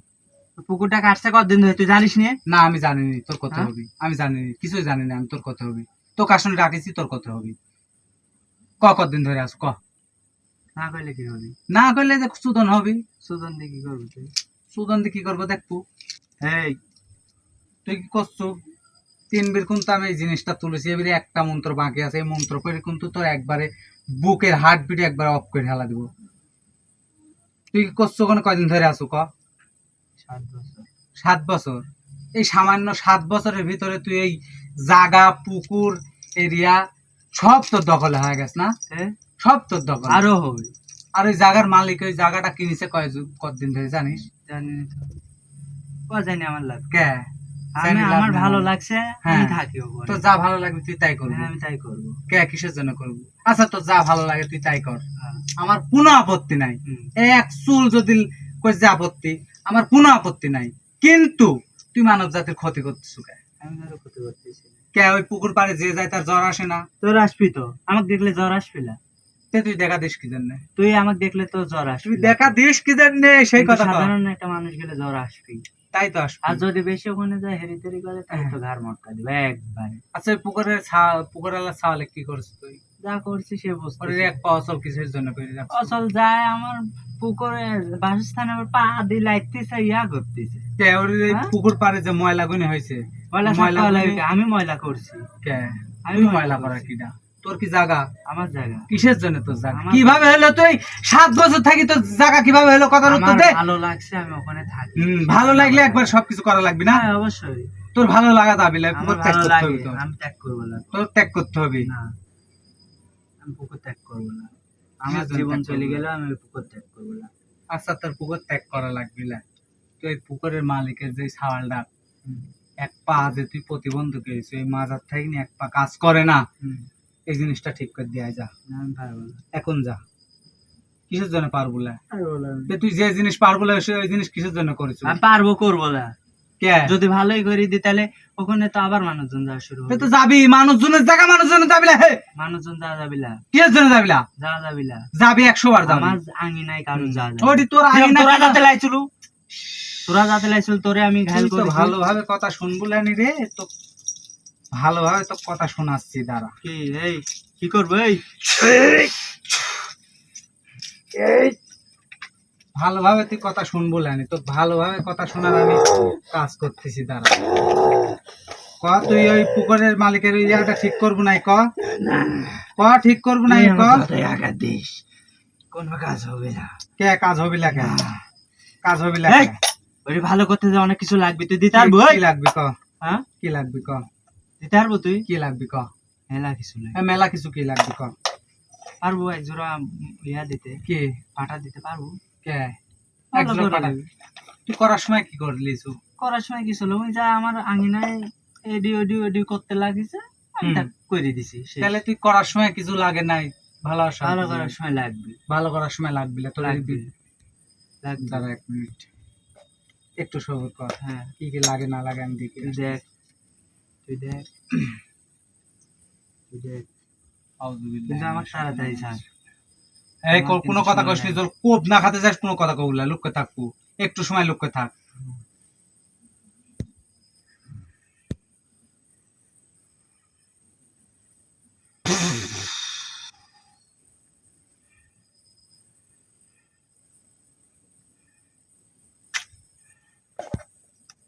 [SPEAKER 2] পুকুরটা কাটছে কতদিন ধরে তুই জানিস নি?
[SPEAKER 1] না আমি জানিনি তোর কথা
[SPEAKER 2] হ্যাঁ?
[SPEAKER 1] হবি, আমি জানিনি, কিছুই জানি না আমি তোর কথা হবি। তো কাশন রাখিছি তোর কথা হবি। কতদিন ধরে আছো ক?
[SPEAKER 2] না কইলে কি হবি?
[SPEAKER 1] না করলে দেখ সুদন হবি।
[SPEAKER 2] সুজন দিয়ে কি করবি তুই?
[SPEAKER 1] সুদন দিয়ে কি করবো দেখবো।
[SPEAKER 2] এই
[SPEAKER 1] তুই কি করছো? 3 বের কিন্তু আমি এই জিনিসটা তুলেছি, এবারে একটা মন্ত্র বাকি আছে, এই মন্ত্র করে কিন্তু তোর একবারে বুকের হার্ট বিট একবার অফ করে ঢালা দিব। তুই কি করছো? ওখানে কয়দিন ধরে আছো ক?
[SPEAKER 2] 7 বছর।
[SPEAKER 1] 7 বছর। এই সামান্য 7 বছরের ভিতরে তুই এই জাগা পুকুর এরিয়া সব তোর দখলে হয়ে গেছে না?
[SPEAKER 2] এ?
[SPEAKER 1] সব তোর দখলে।
[SPEAKER 2] আরো হবে।
[SPEAKER 1] আর ওই জায়গার মালিক ওই জায়গাটা কিনেছে কতদিন ধরে জানিস?
[SPEAKER 2] জানি না তো। ও জানি আমার লাভ।
[SPEAKER 1] কে?
[SPEAKER 2] আমি
[SPEAKER 1] জানি লাভ
[SPEAKER 2] আমার
[SPEAKER 1] নেই
[SPEAKER 2] ভালো
[SPEAKER 1] আমার।
[SPEAKER 2] লাগছে আমি
[SPEAKER 1] হ্যাঁ।
[SPEAKER 2] থাকি ওখানে।
[SPEAKER 1] তোর যা ভালো লাগবে তুই তাই করবি।
[SPEAKER 2] হ্যাঁ, আমি তাই করবো।
[SPEAKER 1] কে কিসের জন্য করবি? আচ্ছা তোর যা ভালো লাগে তুই তাই কর,
[SPEAKER 2] হ্যাঁ।
[SPEAKER 1] আমার কোনো আপত্তি নাই।
[SPEAKER 2] হুম।
[SPEAKER 1] এক চুল যদি কই যে আপত্তি, আমার কোনো আপত্তি নাই। কিন্তু তুই মানব জাতির ক্ষতি করতেছ কে?
[SPEAKER 2] আমি ধরো ক্ষতি করতেছি না।
[SPEAKER 1] কে ওই পুকুর পাড়ে যে যায় তার জ্বর আসে না?
[SPEAKER 2] তোর আসবি তো, আমাকে দেখলে জ্বর আসবি না?
[SPEAKER 1] তে তুই দেখা দিস কি জন্য?
[SPEAKER 2] তুই আমাকে দেখলে তো জ্বর আসবি
[SPEAKER 1] তুই
[SPEAKER 2] না।
[SPEAKER 1] দেখা দিস কি জন্য সেই
[SPEAKER 2] কিন্তু
[SPEAKER 1] কথা কর।
[SPEAKER 2] সাধারণ একটা মানুষ গেলে জ্বর আসবি।
[SPEAKER 1] তাই তো আসবে।
[SPEAKER 2] আর যদি বেশি ওখানে যায় হেরিতেরি করে তাই তো ঘাড় মটকা দিবে একবারে।
[SPEAKER 1] আচ্ছা ওই পুকুরের ছাওয়ালে কি করছিস তুই?
[SPEAKER 2] যা করছি সে
[SPEAKER 1] ওর
[SPEAKER 2] বুঝতেছে।
[SPEAKER 1] এক পা অচল কিসের জন্য করে রাখছিস?
[SPEAKER 2] অচল যায় আমার পুকুরে বাসস্থানে আবার পা দিয়ে লাগতেছে ইয়া করতেছে।
[SPEAKER 1] কে ওর এই
[SPEAKER 2] হ্যাঁ?
[SPEAKER 1] পুকুর পাড়ে যে ময়লা গুনে হয়েছে,
[SPEAKER 2] ময়লা
[SPEAKER 1] ময়লা
[SPEAKER 2] সাফা
[SPEAKER 1] গুনে-
[SPEAKER 2] লাগে, আমি ময়লা করছি।
[SPEAKER 1] কে
[SPEAKER 2] আমি
[SPEAKER 1] তুই
[SPEAKER 2] ময়লা
[SPEAKER 1] ময়লা করা
[SPEAKER 2] করছি।
[SPEAKER 1] কিনা? তোর কি জায়গা?
[SPEAKER 2] আমার জায়গা।
[SPEAKER 1] কিসের জন্য তোর জায়গা?
[SPEAKER 2] আমার-
[SPEAKER 1] কিভাবে হলো? তুই 7 বছর থাকি তোর জায়গা কিভাবে হলো? কথার উত্তর
[SPEAKER 2] আমার
[SPEAKER 1] দে।
[SPEAKER 2] ভালো লাগছে আমি ওখানে থাকি।
[SPEAKER 1] ভালো লাগলে একবার সবকিছু করা লাগবে না?
[SPEAKER 2] হ্যাঁ অবশ্যই।
[SPEAKER 1] তোর ভালো লাগা দাবি লাগে,
[SPEAKER 2] আমার
[SPEAKER 1] পুকুর ত্যাগ
[SPEAKER 2] ভালো
[SPEAKER 1] করতে
[SPEAKER 2] লাগে,
[SPEAKER 1] হবে তোর।
[SPEAKER 2] আমি ত্যাগ করবো না।
[SPEAKER 1] তোর ত্যাগ করতে হবে।
[SPEAKER 2] না, আমি পুকুর ত্যাগ করবো না। আমার
[SPEAKER 1] কিসের জন্য
[SPEAKER 2] জীবন
[SPEAKER 1] ত্যাগ
[SPEAKER 2] চলে
[SPEAKER 1] করবি?
[SPEAKER 2] গেলে আমি ওই পুকুর ত্যাগ করবো না।
[SPEAKER 1] আচ্ছা তোর পুকুর ত্যাগ করা লাগবে না। তুই এই পুকুরের মালিকের যে ছাওয়ালটা
[SPEAKER 2] হুম,
[SPEAKER 1] এক পা যে তুই প্রতিবন্ধক হয়েছে, এই মাজার থেকে নিয়ে এক পা কাজ করে না,
[SPEAKER 2] হুম,
[SPEAKER 1] এই জিনিসটা ঠিক করে দেয়া যা।
[SPEAKER 2] না, আমি পারবো না।
[SPEAKER 1] এখন যা। কিসের জন্য পারবো না?
[SPEAKER 2] পারবো না।
[SPEAKER 1] তুই যে জিনিস পারবো না ওই জিনিস কিসের জন্য করেছিস?
[SPEAKER 2] আমি পারবো করবো না।
[SPEAKER 1] কে?
[SPEAKER 2] যদি ভালোই করে দিই তাহলে ওখানে তো আবার মানুষজন যাওয়া শুরু
[SPEAKER 1] তুই
[SPEAKER 2] হবে।
[SPEAKER 1] তো যাবি মানুষজনের জায়গা, মানুষজনের যাবি না। হে,
[SPEAKER 2] মানুষজন যাওয়া যাবি না,
[SPEAKER 1] কিসের জন্য যাবি না?
[SPEAKER 2] যাওয়া যাবি না।
[SPEAKER 1] যাবি 100 বার যাবি।
[SPEAKER 2] আমার আঙি নাই কারো যাওয়া যাবে
[SPEAKER 1] ওটি
[SPEAKER 2] না।
[SPEAKER 1] তোর আগে না।
[SPEAKER 2] তোরা যাতে লাইছিল, তোরা যাতে লাইছিল তোরে আমি ঘায়ল
[SPEAKER 1] তুই তো
[SPEAKER 2] করে
[SPEAKER 1] ভালোভাবে কথা শুনবো নি রে, তো ভালোভাবে তো কথা শোনাচ্ছি দাঁড়া।
[SPEAKER 2] কি এই কি করবো এই
[SPEAKER 1] ভালোভাবে তুই কথা শুনবো নি, তো ভালোভাবে কথা শোনার আমি কাজ করতেছি দাঁড়া। ক তুই ওই পুকুরের মালিকের ওই জায়গাটা ঠিক করবো নাই? ক ঠিক করবো নাই? ক
[SPEAKER 2] আঘাত দিস, কোনো কাজ হবে না।
[SPEAKER 1] কে কাজ হবি লাগে? কাজ হবি
[SPEAKER 2] এই,
[SPEAKER 1] লাগে?
[SPEAKER 2] ওরে ভালো করতে যে অনেক কিছু লাগবে, তুই দিতে পারবো?
[SPEAKER 1] কি লাগবে ক?
[SPEAKER 2] হ্যাঁ
[SPEAKER 1] কি লাগবে ক?
[SPEAKER 2] দিতে পারবো তুই?
[SPEAKER 1] কি লাগবে ক?
[SPEAKER 2] মেলা কিছু নাই।
[SPEAKER 1] মেলা কিছু কি লাগবে ক?
[SPEAKER 2] পারবো এক জোড়া ইয়া দিতে,
[SPEAKER 1] কি?
[SPEAKER 2] পাটা দিতে পারবো।
[SPEAKER 1] কে?
[SPEAKER 2] ভালো
[SPEAKER 1] একজোড়া
[SPEAKER 2] করে
[SPEAKER 1] পাঠা।
[SPEAKER 2] দিবি।
[SPEAKER 1] তুই করার সময় কি করলি?
[SPEAKER 2] করার সময় কি ছিল, ওই যা আমার আঙিনায় এডি ওডি ওডি করতে লাগিছে, আমি
[SPEAKER 1] হুম।
[SPEAKER 2] তা করে দিছি। শেষ।
[SPEAKER 1] তাহলে তুই করার সময় কিছু লাগে নাই? ভালো আসা
[SPEAKER 2] ভালো করার সময় লাগবে,
[SPEAKER 1] ভালো করার সময় লাগবে না তোর?
[SPEAKER 2] লাগবে, লাগবে।
[SPEAKER 1] দাঁড়া 1 মিনিট, একটু সবর কর।
[SPEAKER 2] হ্যাঁ
[SPEAKER 1] কি কি লাগে না লাগে আমি দেখি।
[SPEAKER 2] তুই দেখ, তুই দেখ, তুই দেখ। কিন্তু আমার তাড়াতাড়ি ছাড়।
[SPEAKER 1] এই
[SPEAKER 2] আমার
[SPEAKER 1] কোনো
[SPEAKER 2] কিন্তু
[SPEAKER 1] কথা
[SPEAKER 2] সময়
[SPEAKER 1] কইস নি,
[SPEAKER 2] নাই।
[SPEAKER 1] তোর কোপ না খাতে যাস, কোনো কথা কইলা লুক করে থাকবো, একটু সময় লুক করে থাক।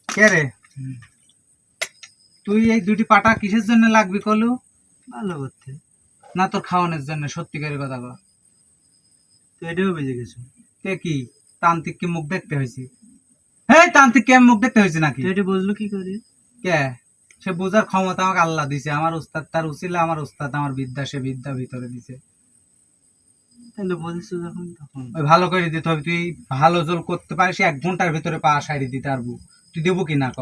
[SPEAKER 1] কে রে?
[SPEAKER 2] হুম,
[SPEAKER 1] তুই এই দুটি পাটা কিসের জন্য লাগবে কলু?
[SPEAKER 2] ভালো করতে।
[SPEAKER 1] না তোর খাওয়ানোর জন্য? সত্যিকারের কথা কর।
[SPEAKER 2] তুই এটাও বেজে গেছো।
[SPEAKER 1] কে কি তান্ত্রিক কি মুখ দেখতে হয়েছে? হ্যাঁ তান্ত্রিক কি আমি মুখ দেখতে হয়েছে নাকি?
[SPEAKER 2] তুই এটা বুঝলো কি করে?
[SPEAKER 1] কে? সে বোঝার ক্ষমতা আমাকে আল্লাহ দিছে, আমার উস্তাদ তার উচিলা, আমার উস্তাদ আমার বিদ্যা, সে বিদ্যা ভিতরে দিছে।
[SPEAKER 2] তাহলে বলেছো যখন তখন
[SPEAKER 1] ওই ভালো করে দিতে হবে। তুই ভালো জল করতে পারিস 1 ঘন্টার ভিতরে পা সারি দিতে পারবো। তুই দেবো কি না ক?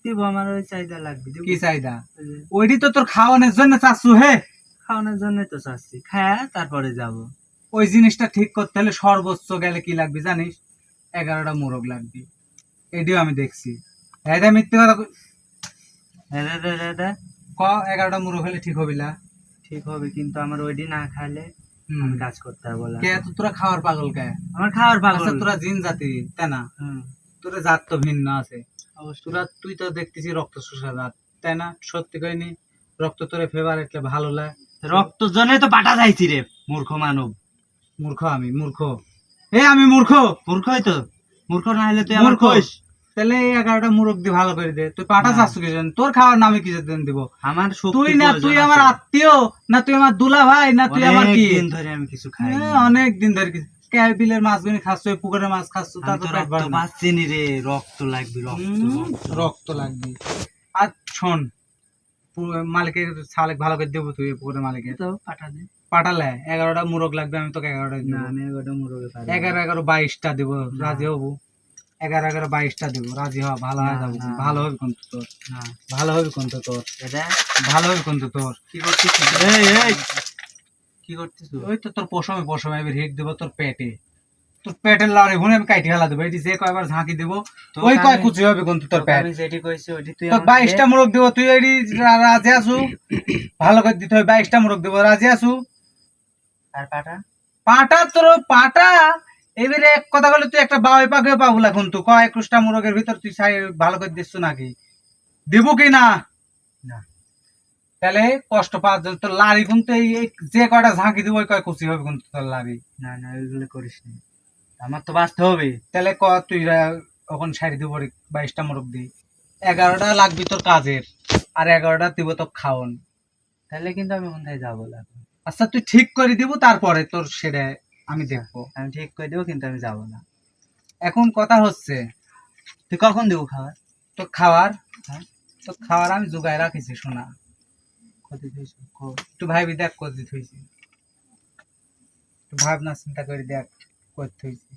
[SPEAKER 2] দিব, আমার ওই চাহিদা লাগবে। দিব।
[SPEAKER 1] কি চাহিদা?
[SPEAKER 2] ওই যে
[SPEAKER 1] ওইটি তো তোর খাওয়ানোর জন্য চাচ্ছু। হে,
[SPEAKER 2] খাওয়ানোর জন্য তো চাচ্ছি, খায়া তারপরে যাব।
[SPEAKER 1] ওই জিনিসটা ঠিক করতে হলে সর্বোচ্চ গেলে কি লাগবে জানিস? 11টা মোরগ লাগবে। এটিও আমি দেখছি। এটা মিথ্যে কথা ক। 11টা মোরগ হলে ঠিক হবি না?
[SPEAKER 2] ঠিক হবে, কিন্তু আমার ওইডি না খাইলে
[SPEAKER 1] হুম।
[SPEAKER 2] আমি কাজ করতে পারবো না।
[SPEAKER 1] কে তো তোরা খাওয়ার পাগল কে?
[SPEAKER 2] আমার খাওয়ার পাগল।
[SPEAKER 1] আচ্ছা তোরা জিন জাতি তাই না?
[SPEAKER 2] হুম,
[SPEAKER 1] তোরা জাত তো ভিন্ন আছে।
[SPEAKER 2] অবশ্যই।
[SPEAKER 1] তুই তো দেখতেছি রক্ত শোষা জাত তাই না? সত্যি কইনি রক্ত তোরে ফেভারিট ভালো লাগে।
[SPEAKER 2] রক্ত জনে তো পাঠা যাইছি রে, মূর্খ মানব।
[SPEAKER 1] মূর্খ? আমি মূর্খ? আমি মূর্খ?
[SPEAKER 2] মূর্খই তো, মূর্খ না হলে তুই আমার
[SPEAKER 1] মূর্খ?
[SPEAKER 2] কইস।
[SPEAKER 1] তাহলে এই 11টা মুরগ দিয়ে ভালো করে দে। তুই পাঠা
[SPEAKER 2] না।
[SPEAKER 1] চাচ্ছ কি জন্য? তোর খাওয়ার নামে কিসের জন্য দিব?
[SPEAKER 2] আমার শক্তি
[SPEAKER 1] তুই না
[SPEAKER 2] প্রয়োজন
[SPEAKER 1] তুই
[SPEAKER 2] আছে।
[SPEAKER 1] আমার আত্মীয়, না তুই আমার দুলা ভাই, না তুই আমার
[SPEAKER 2] অনেক
[SPEAKER 1] কি?
[SPEAKER 2] দিন ধরে আমি কিছু খাই
[SPEAKER 1] অনেক দিন ধরে বিলের মাছ গুনি খাচ্ছ, ওই পুকুরের মাছ খাচ্ছ, তা
[SPEAKER 2] আমি
[SPEAKER 1] তো
[SPEAKER 2] তো
[SPEAKER 1] পেট
[SPEAKER 2] রক্ত
[SPEAKER 1] ভরে না।
[SPEAKER 2] পাচ্ছি নি রে, রক্ত লাগবে, রক্ত রক্ত।
[SPEAKER 1] রক্ত লাগবে। আর শোন, মালিকের ছালেক ভালো করে দেবো তুই পুকুরের মালিকের।
[SPEAKER 2] তো পাঠা দে।
[SPEAKER 1] পাঠালে 11টা মুরগ লাগবে, আমি তোকে 11টা
[SPEAKER 2] না
[SPEAKER 1] দিব।
[SPEAKER 2] আমি ওটা মুরগে পারি
[SPEAKER 1] 11 22টা দিব, রাজি হবো? 11 22টা দিব, রাজি হ? ভালো হয়ে যাবো।
[SPEAKER 2] না, না।
[SPEAKER 1] ভালো হবে কোন তোর?
[SPEAKER 2] না।
[SPEAKER 1] ভালো হবে কোন তোর?
[SPEAKER 2] এটা
[SPEAKER 1] ভালো হবে কোন তোর?
[SPEAKER 2] কি করছিস? এই এই কি করছিস তুই?
[SPEAKER 1] ওই তো তোর পশমে এবার হিট দেবো তোর পেটে। তোর পেটের লড়ে ভুনে আমি কাইটি ফেলা দেবো। এটি যে কয়বার ঝাঁকি দেবো ওই
[SPEAKER 2] তোকে
[SPEAKER 1] কয়
[SPEAKER 2] আমি-
[SPEAKER 1] কুচি হবে কোন তোর পেট।
[SPEAKER 2] আমি যেটি কইছি ওইটি তুই
[SPEAKER 1] তোর
[SPEAKER 2] আমাকে
[SPEAKER 1] 22টা
[SPEAKER 2] দে।
[SPEAKER 1] মুরগ দেবো, তুই এটি রাজি আছু? ভালো করে দিতে হবে। 22টা মুরগ দেবো, রাজি আছু?
[SPEAKER 2] আর পাঠা
[SPEAKER 1] পাটা তোর পাটা এবারে এক কথা বলে তুই একটা বাউই পাকে পাবো এখন তো কয় 21টা মোরগের ভিতর তুই ভালো করে দিচ্ছ নাকি দেবো কি না
[SPEAKER 2] না
[SPEAKER 1] তাহলে কষ্ট পাওয়ার জন্য তোর লাড়ি কিন্তু এই যে কয়টা ঝাঁকি দিব ওই কয় কুচি হবে কিন্তু তোর লাড়ি
[SPEAKER 2] না না ওইগুলো করিস না, আমার তো বাঁচতে হবে।
[SPEAKER 1] তাহলে তুই ওখানে সারি দিব 22টা মোরগ দি 11টা লাগবি তোর কাজের আর 11টা দিব তোর খাওন
[SPEAKER 2] তাহলে কিন্তু আমি কোথায় যাবো লাগবে?
[SPEAKER 1] আচ্ছা তুই ঠিক করে দিব তারপরে তোর সেটা আমি দেখবো
[SPEAKER 2] আমি ঠিক করে দেবো, কিন্তু আমি যাবো না।
[SPEAKER 1] এখন কথা হচ্ছে
[SPEAKER 2] তুই কখন দেবো খাবার?
[SPEAKER 1] তোর খাওয়ার
[SPEAKER 2] হ্যাঁ
[SPEAKER 1] তোর খাওয়ার আমি জোগায় রাখিছি শোনা
[SPEAKER 2] কত দিয়েছো?
[SPEAKER 1] একটু ভাবি দেখ করতে থইছি একটু ভাবনা চিন্তা করে দেখ করতে হইছি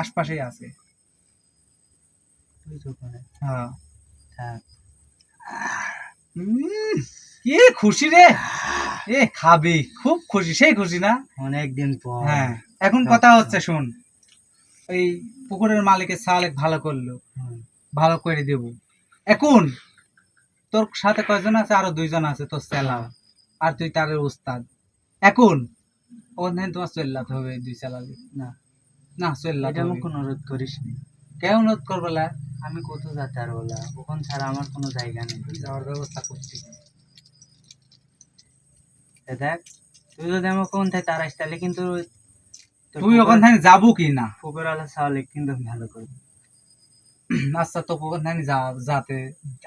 [SPEAKER 1] আশপাশেই আছে
[SPEAKER 2] তুই ওখানে
[SPEAKER 1] হ্যাঁ
[SPEAKER 2] থাক।
[SPEAKER 1] কি খুশি রে এ খাবি খুব খুশি সেই খুশি না
[SPEAKER 2] অনেকদিন পর।
[SPEAKER 1] হ্যাঁ এখন কথা হচ্ছে শোন এই পুকুরের মালিকের সালেক ভালো করলো
[SPEAKER 2] হুম।
[SPEAKER 1] ভালো করে দেব এখন তোর সাথে কয়জন আছে আরো 2জন আছে তোর সেলা আর তুই তার উস্তাদ এখন ওখানে তোমার চল্লাতে হবে 2 চালালে
[SPEAKER 2] না
[SPEAKER 1] না চল্লাতে
[SPEAKER 2] এটা
[SPEAKER 1] হবে
[SPEAKER 2] আমাকে অনুরোধ করিস নি।
[SPEAKER 1] কেমন অনুরোধ করবে লা?
[SPEAKER 2] আমি কোথাও যেতে পারবো না, ওখান ছাড়া আমার কোনো জায়গা নেই।
[SPEAKER 1] যাওয়ার ব্যবস্থা করছি
[SPEAKER 2] এ দেখ, তুই যদি আমার কোন থেকে তারাইস তাহলে কিন্তু তোর
[SPEAKER 1] তুই ওখান থেকে যাবো কি না
[SPEAKER 2] পুকুরওয়ালা চাওয়ালে কিন্তু আমি ভালো করবো।
[SPEAKER 1] আচ্ছা তো ওখান থেকে যাতে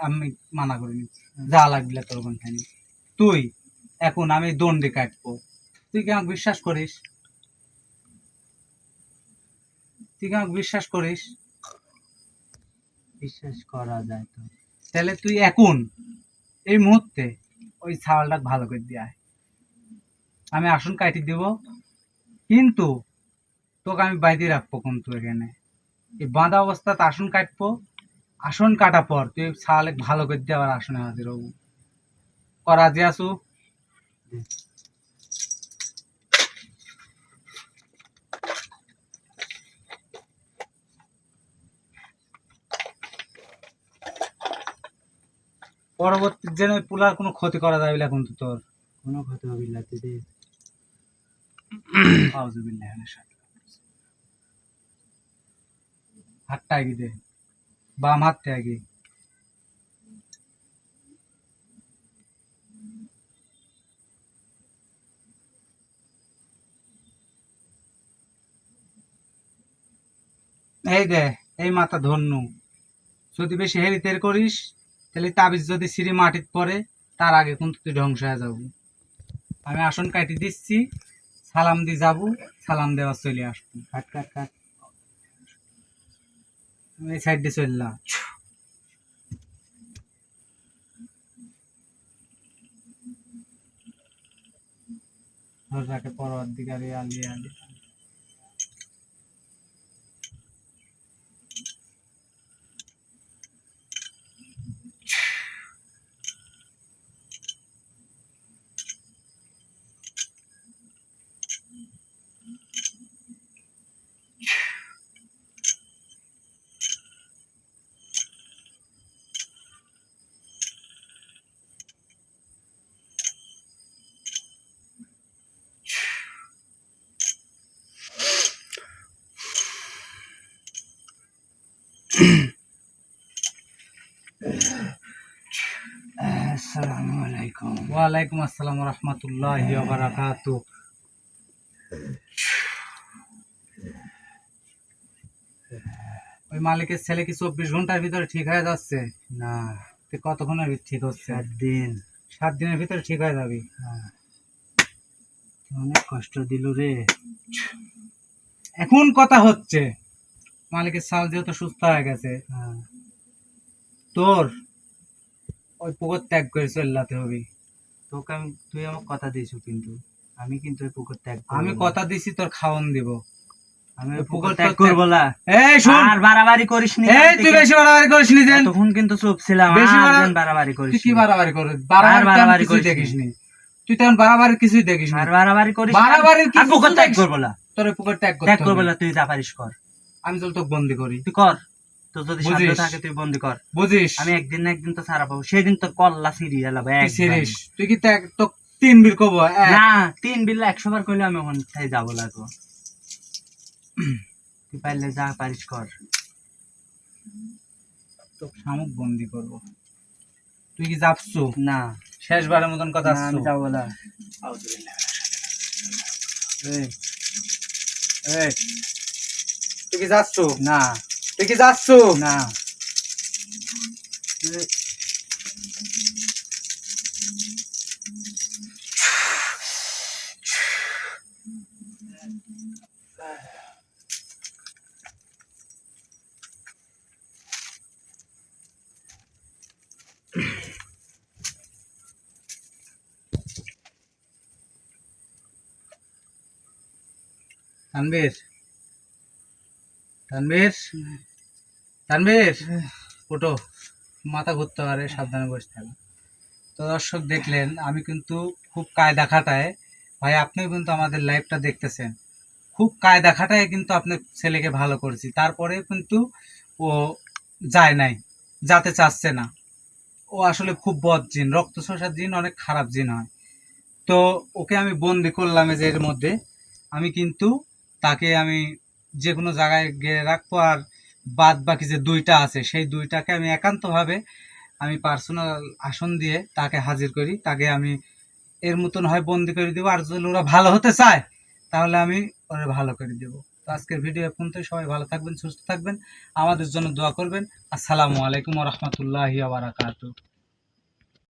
[SPEAKER 1] আমি মানা করিনি যা লাগলে তোর ওখান থেকে তুই এখন আমি দণ্ডে কাটবো তুই কি আমাকে বিশ্বাস করিস তুই কি আমাকে বিশ্বাস করিস
[SPEAKER 2] বিশ্বাস করা যায় তো?
[SPEAKER 1] তাহলে তুই এখন এই মুহূর্তে ওই ছাওয়ালটা ভালো করে দিয়ে আয়। আমি আসন কাটি দিব কিন্তু তোকে আমি বাইরে রাখবো কিন্তু এখানে এই বাঁধা অবস্থাতে আসন কাটবো আসন কাটা পর তুই ছাওয়ালে ভালো করে দিয়ে আবার আসনে হাজির হবো রাজি আসু পরবর্তী যেন পুলার কোনো ক্ষতি করা যাবে না কিন্তু তোর
[SPEAKER 2] কোনো ক্ষতি হবে না দিদি।
[SPEAKER 1] আউযুবিল্লাহি মিনাশ শাইতানির হাতটা এগিয়ে দে বাম হাতটা এগিয়ে এই দে এই মাথা ধন্য যদি বেশি হেরিতের করিস তাহলে তাবিজ যদি সিঁড়ি মাটিত পড়ে তার আগে কিন্তু তুই ধ্বংস হয়ে যাবো আমি আসন কাটি দিচ্ছি সালাম দিয়ে যাবো সালাম দেওয়া চলে আসবো
[SPEAKER 2] কাট কাট কাট।
[SPEAKER 1] এই সাইড দিয়ে চললাম রাখে পরবর্তীকারে আলি আলি
[SPEAKER 2] আসসালামু আলাইকুম।
[SPEAKER 1] ওয়ালাইকুম আসসালাম রহমতুল্লাহি ওয়া বারাকাতুহু ওই মালিকের ছেলে কি 24 ঘন্টার ভিতরে ঠিক হয়ে যাচ্ছে
[SPEAKER 2] না,
[SPEAKER 1] তুই কতক্ষণের ভিতরে ঠিক হচ্ছে
[SPEAKER 2] 7 দিন।
[SPEAKER 1] 7 দিনের ভিতরে ঠিক হয়ে যাবি
[SPEAKER 2] হ্যাঁ। অনেক কষ্ট দিল রে।
[SPEAKER 1] এখন কথা হচ্ছে মালিকের সাল যেহেতু সুস্থ হয়ে গেছে
[SPEAKER 2] হ্যাঁ।
[SPEAKER 1] তোর ওই পুকুর ত্যাগ করে চলতে হবে
[SPEAKER 2] তোকে আমি, তুই আমার কথা দিয়েছো কিন্তু আমি কিন্তু ওই পুকুর ত্যাগ করবো
[SPEAKER 1] আমি
[SPEAKER 2] না।
[SPEAKER 1] কথা দিছি তোর খাওয়ান দিব
[SPEAKER 2] আমি ওই
[SPEAKER 1] ওই
[SPEAKER 2] পুকুর
[SPEAKER 1] পুকুর
[SPEAKER 2] ত্যাগ
[SPEAKER 1] তো
[SPEAKER 2] করবো না।
[SPEAKER 1] এই শুন
[SPEAKER 2] আর বাড়াবাড়ি করিস নি।
[SPEAKER 1] এই তুই বেশি বাড়াবাড়ি করিস নি যেন
[SPEAKER 2] তখন কিন্তু চুপ ছিলাম,
[SPEAKER 1] বেশি
[SPEAKER 2] আর যেন বাড়াবাড়ি করিস
[SPEAKER 1] তুই কি
[SPEAKER 2] নি।
[SPEAKER 1] বাড়াবাড়ি করিস
[SPEAKER 2] আর বাড়াবাড়ি
[SPEAKER 1] কিছুই
[SPEAKER 2] করিস
[SPEAKER 1] দেখিস
[SPEAKER 2] নি।
[SPEAKER 1] নি তুই তেমন বাড়াবাড়ি কিছুই দেখিস নি
[SPEAKER 2] আর বাড়াবাড়ি করিস না।
[SPEAKER 1] বাড়াবাড়ির
[SPEAKER 2] আর
[SPEAKER 1] কিছু
[SPEAKER 2] পুকুর ত্যাগ
[SPEAKER 1] দেখিস-
[SPEAKER 2] করবো না।
[SPEAKER 1] তোর ওই পুকুর ত্যাগ
[SPEAKER 2] ত্যাগ
[SPEAKER 1] করতে
[SPEAKER 2] করবো
[SPEAKER 1] হবে
[SPEAKER 2] না, তুই যা পারিস কর।
[SPEAKER 1] আমি চল তোকে বন্দি করি
[SPEAKER 2] তুই কর, তোর যদি সাধ্য
[SPEAKER 1] বুঝিস?
[SPEAKER 2] থাকে তুই বন্দি কর।
[SPEAKER 1] বুঝিস
[SPEAKER 2] আমি একদিন না একদিন তো ছাড়া পাবো, সেদিন তো কল্লা সিরিয়ে এলাম
[SPEAKER 1] তুই সিরিস তুই কি ত্যাগ তো 3 বীর কব
[SPEAKER 2] না 3 বিল্লা 100 বার কইলে আমি ওখান থেকে যাবো লাগবো। তুই পারলে যা পারিস কর।
[SPEAKER 1] তো শামুক বন্দি করব। তুই কি যাচ্ছু?
[SPEAKER 2] না
[SPEAKER 1] শেষবারের মতন কথা
[SPEAKER 2] না, আমি যাবো না। এই, এই,
[SPEAKER 1] তুই কি যাচ্ছু?
[SPEAKER 2] না
[SPEAKER 1] তুই কি যাচ্ছু?
[SPEAKER 2] না
[SPEAKER 1] তানভীর, তানভীর, তানভীর, ওঠো, মাথা ঘুরতে পারে, সাবধানে বসে থাকো। তো দর্শক দেখলেন, আমি কিন্তু খুব কায়দা খাটায়, ভাই আপনিও কিন্তু আমাদের লাইভটা দেখতেছেন, খুব কায়দা খাটায় কিন্তু আপনার ছেলেকে ভালো করেছি, তারপরে কিন্তু ও যায় নাই, যাতে চাচ্ছে না। ও আসলে খুব বদ জিন, রক্ত শোষার জিন, অনেক খারাপ জিন হয়। তো ওকে আমি বন্দি করলাম এই যে এর মধ্যে। আমি কিন্তু তাকে আমি যে কোনো জায়গায় গিয়ে রাখবো, আর বাদ বাকি যে দুইটা আছে সেই দুইটাকে আমি একান্তভাবে আমি পার্সোনাল আসন দিয়ে তাকে হাজির করি, তাকে আমি এর মতন হয় বন্দি করে দেবো, আর যদি ওরা ভালো হতে চায় তাহলে আমি ওরা ভালো করে দেবো। তো আজকের ভিডিও এখন তো সবাই ভালো থাকবেন, সুস্থ থাকবেন, আমাদের জন্য দোয়া করবেন। আসসালামু আলাইকুম ওয়া রাহমাতুল্লাহি ওয়া বারাকাতুহু।